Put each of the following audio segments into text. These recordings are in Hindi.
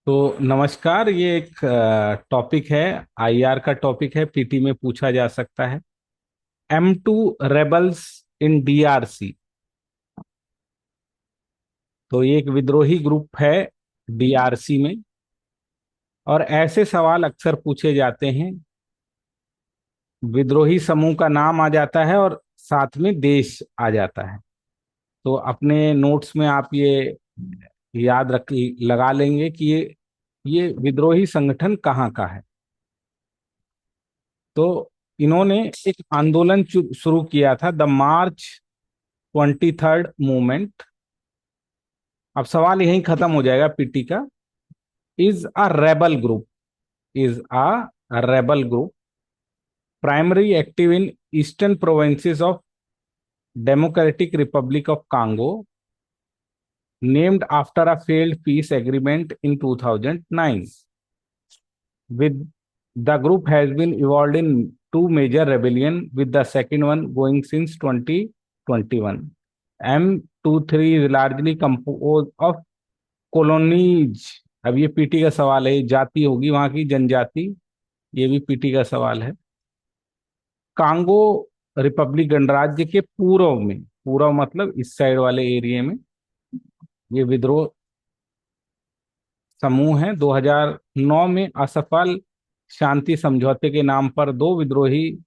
तो नमस्कार। ये एक टॉपिक है, आईआर का टॉपिक है, पीटी में पूछा जा सकता है। M2 रेबल्स इन डीआरसी। तो ये एक विद्रोही ग्रुप है डीआरसी में, और ऐसे सवाल अक्सर पूछे जाते हैं। विद्रोही समूह का नाम आ जाता है और साथ में देश आ जाता है। तो अपने नोट्स में आप ये याद रख लगा लेंगे कि ये विद्रोही संगठन कहाँ का है। तो इन्होंने एक आंदोलन शुरू किया था, द मार्च 23rd मूवमेंट। अब सवाल यहीं खत्म हो जाएगा पीटी का। Is a rebel group, is a rebel group primary active in eastern provinces of democratic Republic of Congo, named after a failed piece agreement in 2009. With the group has been involved in two major rebellion, with the second one going since 2021. M23 is largely composed of colonies. अब ये पीटी का सवाल है, जाति होगी वहां की, जनजाति। ये भी पीटी का सवाल है। कांगो रिपब्लिक गणराज्य के पूर्व में, पूर्व मतलब इस साइड वाले एरिया में, ये विद्रोह समूह है। 2009 में असफल शांति समझौते के नाम पर दो विद्रोही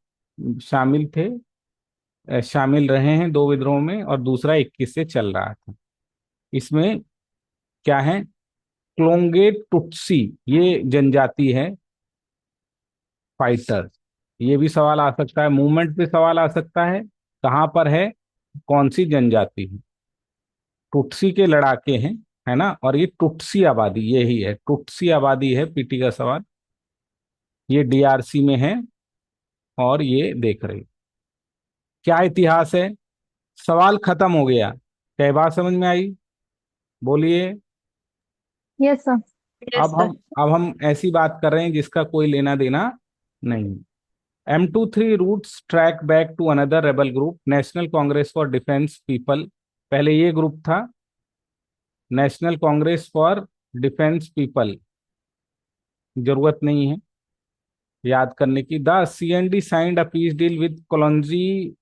शामिल थे, शामिल रहे हैं दो विद्रोह में, और दूसरा 21 से चल रहा था। इसमें क्या है, क्लोंगे टुट्सी ये जनजाति है, फाइटर। ये भी सवाल आ सकता है, मूवमेंट पे सवाल आ सकता है, कहाँ पर है, कौन सी जनजाति है। टुट्सी के लड़ाके हैं, है ना। और ये टुट्सी आबादी, यही है टुट्सी आबादी है, पीटी का सवाल। ये डीआरसी में है, और ये देख रही क्या इतिहास है। सवाल खत्म हो गया। क्या बात समझ में आई? बोलिए। Yes sir. अब हम अब हम ऐसी बात कर रहे हैं जिसका कोई लेना देना नहीं। M23 roots track back to another rebel group, national congress for defence people. पहले ये ग्रुप था, national congress for defence people. जरूरत नहीं है याद करने की। The CND signed a peace deal with कोलोंजी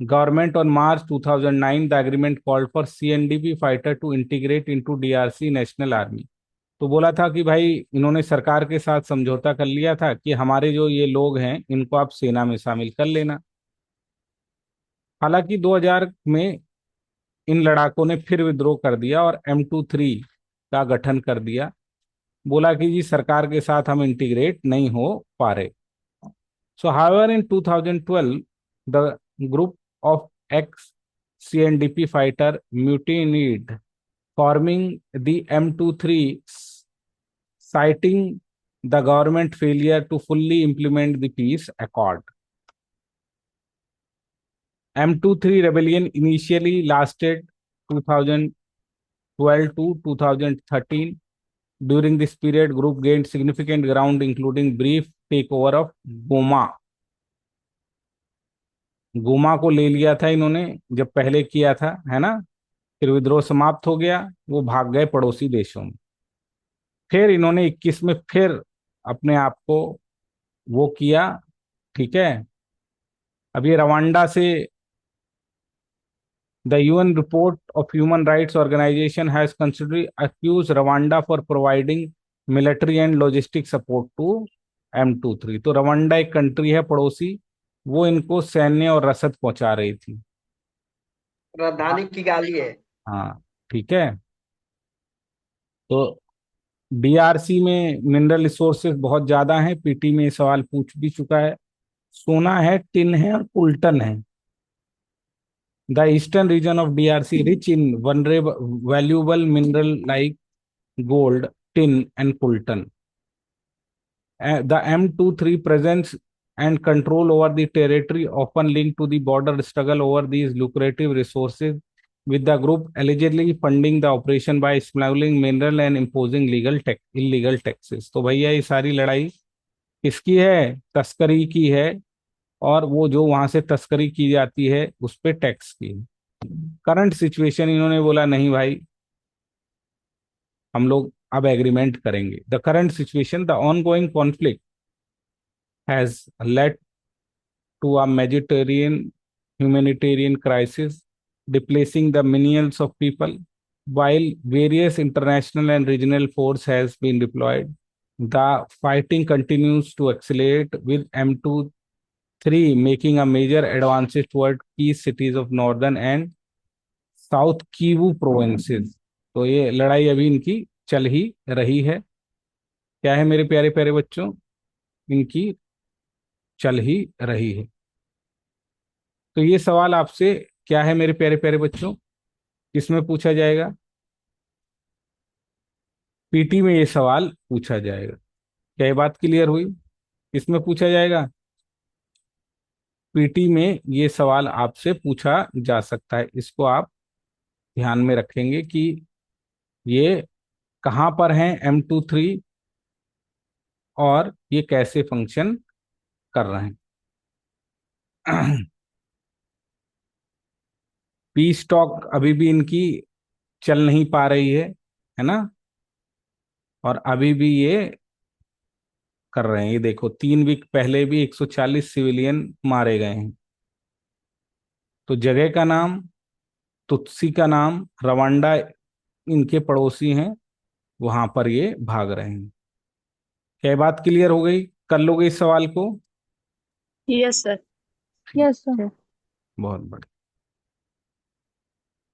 government on March 2009. The agreement called for CNDP fighter to integrate into DRC national army. तो बोला था कि भाई, इन्होंने सरकार के साथ समझौता कर लिया था कि हमारे जो ये लोग हैं इनको आप सेना में शामिल कर लेना। हालांकि 2000 में इन लड़ाकों ने फिर विद्रोह कर दिया और M23 का गठन कर दिया। बोला कि जी सरकार के साथ हम इंटीग्रेट नहीं हो पा रहे। सो however in 2012 the group of x CNDP fighter mutinied, forming the M23, citing the government failure to fully implement the peace accord. M23 rebellion initially lasted 2012 to 2013. During this period, group gained significant ground, including brief takeover of Goma. Goma को ले लिया था इन्होंने जब पहले किया था, है ना। फिर विद्रोह समाप्त हो गया, वो भाग गए पड़ोसी देशों में। फिर इन्होंने 21 में फिर अपने आप को वो किया, ठीक है। अब ये रवांडा से, the UN report of Human Rights Organization has constantly accused Rwanda for providing military and logistic support to M23। तो रवांडा एक कंट्री है पड़ोसी, वो इनको सैन्य और रसद पहुंचा रही थी। राजधानी की गाली है। हाँ, ठीक है। तो डीआरसी में मिनरल रिसोर्सेज बहुत ज्यादा हैं, पीटी में ये सवाल पूछ भी चुका है। सोना है, टिन है, और कुल्टन है। The eastern region of DRC rich in valuable mineral like gold, tin, and coltan. The M23 presence and control over the territory often linked to the border struggle over these lucrative resources, with the group allegedly funding the operation by smuggling mineral and imposing illegal taxes। तो भैया ये सारी लड़ाई किसकी है? तस्करी की है। और वो जो वहां से तस्करी की जाती है उस पे टैक्स की है। करंट सिचुएशन, इन्होंने बोला नहीं भाई, हम लोग अब एग्रीमेंट करेंगे। The current situation, the ongoing conflict has lead to a humanitarian crisis, displacing the millions of people. While various international and regional force has been deployed, the fighting continues to accelerate with M23 making a major advances toward key cities of northern and south Kivu provinces. तो ये लड़ाई अभी इनकी चल ही रही है। क्या है मेरे प्यारे प्यारे बच्चों? इनकी चल ही रही है। तो ये सवाल आपसे क्या है मेरे प्यारे प्यारे बच्चों, किसमें पूछा जाएगा? पीटी में ये सवाल पूछा जाएगा। क्या ये बात क्लियर हुई? किसमें पूछा जाएगा? पीटी में ये सवाल आपसे पूछा जा सकता है। इसको आप ध्यान में रखेंगे कि ये कहाँ पर है M23 और ये कैसे फंक्शन कर रहे हैं। पीस टॉक अभी भी इनकी चल नहीं पा रही है ना? और अभी भी ये कर रहे हैं। ये देखो 3 वीक पहले भी 140 सिविलियन मारे गए हैं। तो जगह का नाम, तुत्सी का नाम, रवांडा इनके पड़ोसी हैं, वहां पर ये भाग रहे हैं। क्या ये बात क्लियर हो गई? कर लोगे इस सवाल को? Yes sir. Yes, sir. बहुत बढ़िया।